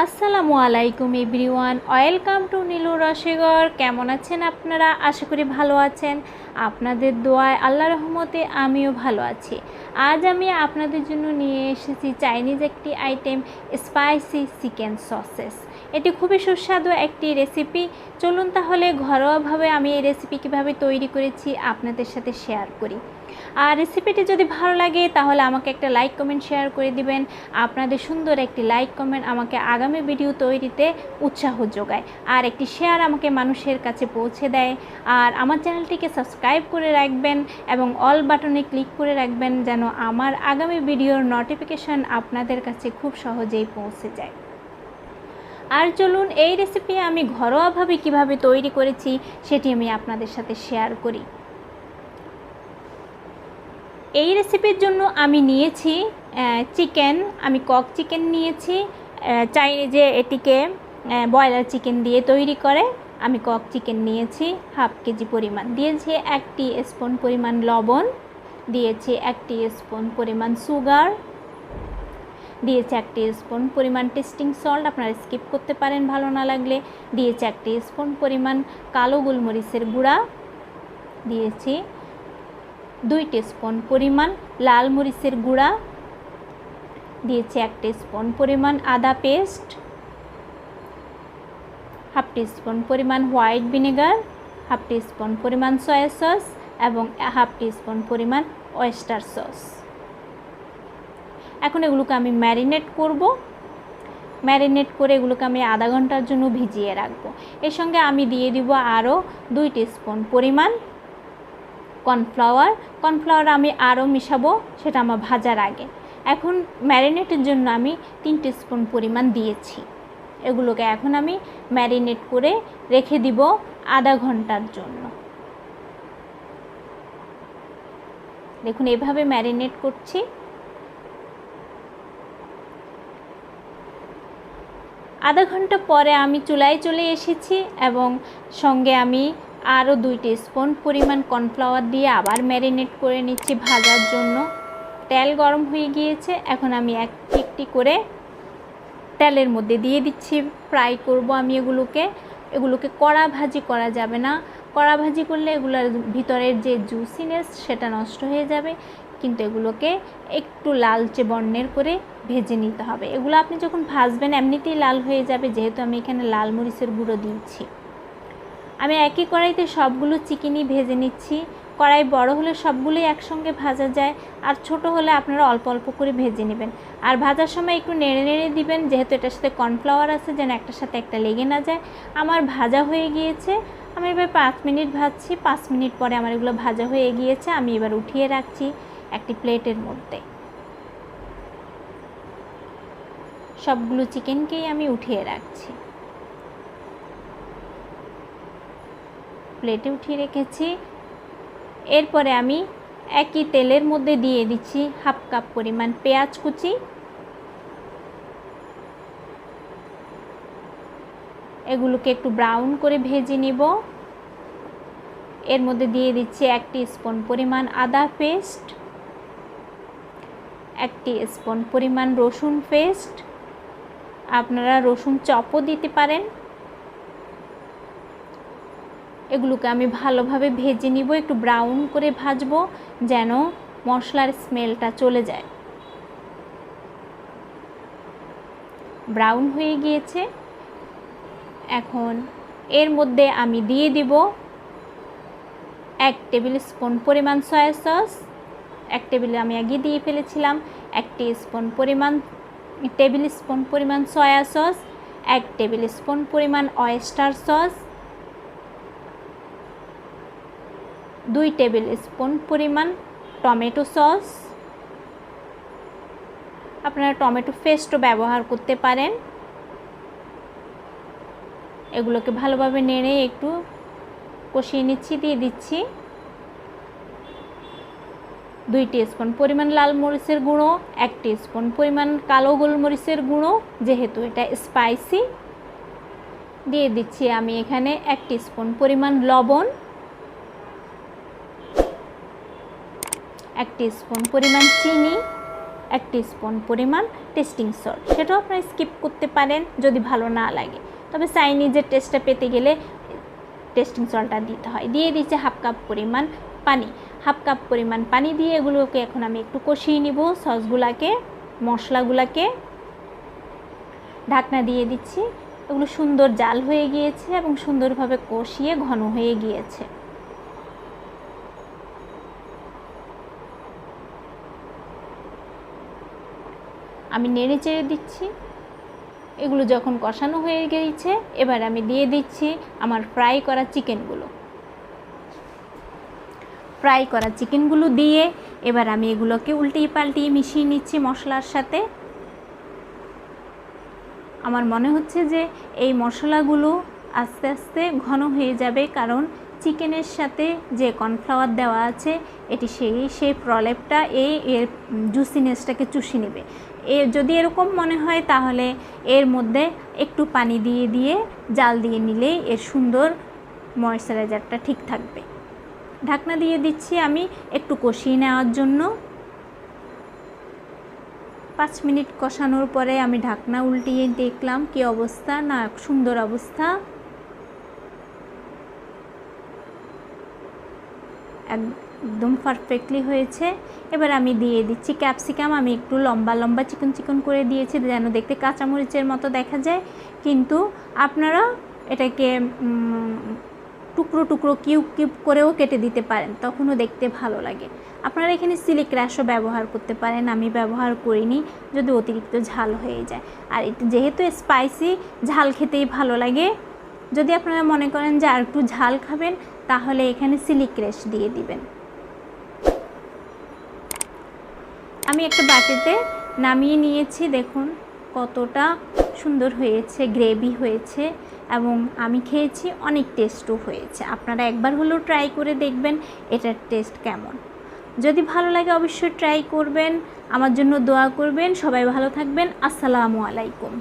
আসসালামু আলাইকুম everyone, welcome to Nilu রসেগর। কেমন আছেন আপনারা? আশা করি ভালো আছেন। আপনাদের দোয়ায় আল্লাহ রহমতে আমিও ভালো আছি। আজ আমি আপনাদের জন্য নিয়ে এসেছি চাইনিজ একটি আইটেম, স্পাইসি চিকেন সসেস। এটি খুবই সুস্বাদু একটি রেসিপি। চলুন তাহলে ঘরোয়াভাবে আমি এই রেসিপি কীভাবে তৈরি করেছি আপনাদের সাথে শেয়ার করি। আর রেসিপিটি যদি ভালো লাগে তাহলে আমাকে একটা লাইক কমেন্ট শেয়ার করে দিবেন। আপনাদের সুন্দর একটি লাইক কমেন্ট আমাকে আগামী ভিডিও তৈরিতে উৎসাহ যোগায়, আর একটি শেয়ার আমাকে মানুষের কাছে পৌঁছে দেয়। আর আমার চ্যানেলটিকে সাবস্ক্রাইব করে রাখবেন এবং অল বাটনে ক্লিক করে রাখবেন, যেন আমার আগামী ভিডিওর নোটিফিকেশান আপনাদের কাছে খুব সহজেই পৌঁছে যায়। আর চলুন এই রেসিপি আমি ঘরোয়াভাবে কিভাবে তৈরি করেছি সেটি আমি আপনাদের সাথে শেয়ার করি। এই রেসিপির জন্য আমি নিয়েছি চিকেন। আমি কক চিকেন নিয়েছি। চাইনিজে এটিকে ব্রয়লার চিকেন দিয়ে তৈরি করে। আমি কক চিকেন নিয়েছি হাফ কেজি পরিমাণ। দিয়েছি 1 টিস্পুন পরিমাণ লবণ, দিয়েছি 1 টিস্পুন পরিমাণ সুগার, দিয়েছি 1 টিস্পুন পরিমাণ টেস্টিং সল্ট, আপনারা স্কিপ করতে পারেন ভালো না লাগলে। দিয়েছি 1 টিস্পুন পরিমাণ কালো গোলমরিচের গুঁড়া, দিয়েছি 2 টিস্পুন পরিমাণ লাল মরিচের গুঁড়া, দিয়েছি 1 টিস্পুন পরিমাণ আদা পেস্ট, হাফ টিস্পুন পরিমাণ হোয়াইট ভিনেগার, হাফ টিস্পুন পরিমাণ সয়া সস এবং হাফ টিস্পুন পরিমাণ ওয়েস্টার সস। এখন এগুলোকে আমি ম্যারিনেট করব। ম্যারিনেট করে এগুলোকে আমি আধা ঘন্টার জন্য ভিজিয়ে রাখবো। এর সঙ্গে আমি দিয়ে দিব আরও 2 টিস্পুন পরিমাণ কর্নফ্লাওয়ার আমি আরও মিশাবো, সেটা আমার ভাজার আগে। এখন ম্যারিনেটের জন্য আমি 3 টিস্পুন পরিমাণ দিয়েছি। এগুলোকে এখন আমি ম্যারিনেট করে রেখে দিব আধা ঘন্টার জন্য। দেখুন এভাবে ম্যারিনেট করছি। আধা ঘন্টা পরে আমি চুলায় চলে এসেছি এবং সঙ্গে আমি আরও 2 টিস্পুন পরিমাণ কর্নফ্লাওয়ার দিয়ে আবার ম্যারিনেট করে নিচ্ছি ভাজার জন্য। তেল গরম হয়ে গিয়েছে। এখন আমি একটি করে তেলের মধ্যে দিয়ে দিচ্ছি। ফ্রাই করব আমি এগুলোকে কড়া ভাজি করা যাবে না। কড়া ভাজি করলে এগুলোর ভিতরের যে জুসিনেস সেটা নষ্ট হয়ে যাবে, কিন্তু এগুলোকে একটু লালচে বর্ণের করে ভেজে নিতে হবে। এগুলো আপনি যখন ভাজবেন এমনিতেই লাল হয়ে যাবে, যেহেতু আমি এখানে লাল মরিচের গুঁড়ো দিয়েছি। আমি একই কড়াইতে সবগুলো চিকেনই ভেজে নিচ্ছি। কড়াই বড় হলে সবগুলোই একসঙ্গে ভাজা যায়, আর ছোট হলে আপনারা অল্প অল্প করে ভেজে নেবেন। আর ভাজার সময় একটু নেড়ে নেড়ে দিবেন, যেহেতু এটার সাথে কর্নফ্লাওয়ার আছে, যেন একটার সাথে একটা লেগে না যায়। আমার ভাজা হয়ে গিয়েছে। আমি এবার 5 মিনিট ভাজছি। 5 মিনিট পরে আমার এগুলো ভাজা হয়ে গিয়েছে। আমি এবার উঠিয়ে রাখছি একটি প্লেটের মধ্যে। সবগুলো চিকেনকেই আমি উঠিয়ে রাখছি, প্লেটে উঠিয়ে রেখেছি। এরপরে আমি একই তেলের মধ্যে দিয়ে দিচ্ছি হাফ কাপ পরিমাণ পেঁয়াজ কুচি, এগুলোকে একটু ব্রাউন করে ভেজে নিব। এর মধ্যে দিয়ে দিচ্ছি 1 টিস্পুন পরিমাণ আদা পেস্ট, 1 টিস্পুন পরিমাণ রসুন পেস্ট, আপনারা রসুন চপও দিতে পারেন। এগুলোকে আমি ভালোভাবে ভেজে নিব, একটু ব্রাউন করে ভাজবো, যেন মশলার স্মেলটা চলে যায়। ব্রাউন হয়ে গিয়েছে। এখন এর মধ্যে আমি দিয়ে দিব 1 টেবিল স্পুন পরিমাণ সয়া সস। 1 টেবিল আমি আগে দিয়ে ফেলেছিলাম। 1 টেবিল স্পুন পরিমাণ সয়া সস, 1 টেবিল স্পুন পরিমাণ ওয়েস্টার সস, 2 টেবিল স্পুন পরিমাণ টমেটো সস। আপনারা টমেটো পেস্টও ব্যবহার করতে পারেন। এগুলোকে ভালোভাবে নেড়ে একটু কষিয়ে নিচ্ছি। দিয়ে দিচ্ছি 2 টিস্পুন পরিমাণ লাল মরিচের গুঁড়ো, 1 টিস্পুন পরিমাণ কালো গোলমরিচের গুঁড়ো, যেহেতু এটা স্পাইসি। দিয়ে দিচ্ছি আমি এখানে 1 টিস্পুন পরিমাণ লবণ, 1 টিস্পুন পরিমাণ চিনি, 1 টিস্পুন পরিমাণ টেস্টিং সল্ট, সেটাও আপনারা স্কিপ করতে পারেন যদি ভালো না লাগে। তবে চাইনিজের টেস্টটা পেতে গেলে টেস্টিং সল্টটা দিতে হয়। দিয়ে দিচ্ছে 1/2 কাপ পরিমাণ পানি। 1/2 কাপ পরিমাণ পানি দিয়ে এগুলোকে এখন আমি একটু কষিয়ে নিব। সসগুলাকে, মশলাগুলাকে ঢাকনা দিয়ে দিচ্ছি। এগুলো সুন্দর জাল হয়ে গিয়েছে এবং সুন্দরভাবে কষিয়ে ঘন হয়ে গিয়েছে। আমি নেড়ে চেড়ে দিচ্ছি। এগুলো যখন কষানো হয়ে গিয়েছে, এবার আমি দিয়ে দিচ্ছি আমার ফ্রাই করা চিকেনগুলো। ফ্রাই করা চিকেনগুলো দিয়ে এবার আমি এগুলোকে উল্টিয়ে পাল্টিয়ে মিশিয়ে নিচ্ছি মশলার সাথে। আমার মনে হচ্ছে যে এই মশলাগুলো আস্তে আস্তে ঘন হয়ে যাবে, কারণ চিকেনের সাথে যে কর্নফ্লাওয়ার দেওয়া আছে এটি সেই প্রলেপটা এর জুসিনেসটাকে চুষে নেবে। যদি এরকম মনে হয় তাহলে এর মধ্যে একটু পানি দিয়ে জাল দিয়ে নিলেই এর সুন্দর ময়েশ্চারাইজারটা ঠিক থাকবে। ঢাকনা দিয়ে দিচ্ছি আমি একটু কষিয়ে নেওয়ার জন্য। 5 মিনিট কষানোর পরে আমি ঢাকনা উল্টিয়ে দেখলাম কি অবস্থা। না, সুন্দর অবস্থা, একদম পারফেক্টলি হয়েছে। এবার আমি দিয়ে দিচ্ছি ক্যাপসিকাম। আমি একটু লম্বা লম্বা চিকন চিকন করে দিয়েছি যেন দেখতে কাঁচামরিচের মতো দেখা যায়, কিন্তু আপনারা এটাকে টুকরো টুকরো কিউব কিউব করেও কেটে দিতে পারেন, তখনও দেখতে ভালো লাগে। আপনারা এখানে চিলি ক্র্যাশও ব্যবহার করতে পারেন, আমি ব্যবহার করিনি যদি অতিরিক্ত ঝাল হয়ে যায়। আর যেহেতু স্পাইসি, ঝাল খেতেই ভালো লাগে। যদি আপনারা মনে করেন যে আর একটু ঝাল খাবেন তাহলে এখানে চিলি ক্র্যাশ দিয়ে দিবেন। আমি একটা বাটিতে নামিয়ে নিয়েছি। দেখুন কতটা সুন্দর হয়েছে, গ্রেভি হয়েছে এবং আমি খেয়েছি, অনেক টেস্টও হয়েছে। আপনারা একবার হলেও ট্রাই করে দেখবেন এটার টেস্ট কেমন। যদি ভালো লাগে অবশ্যই ট্রাই করবেন, আমার জন্য দোয়া করবেন। সবাই ভালো থাকবেন। আসসালামু আলাইকুম।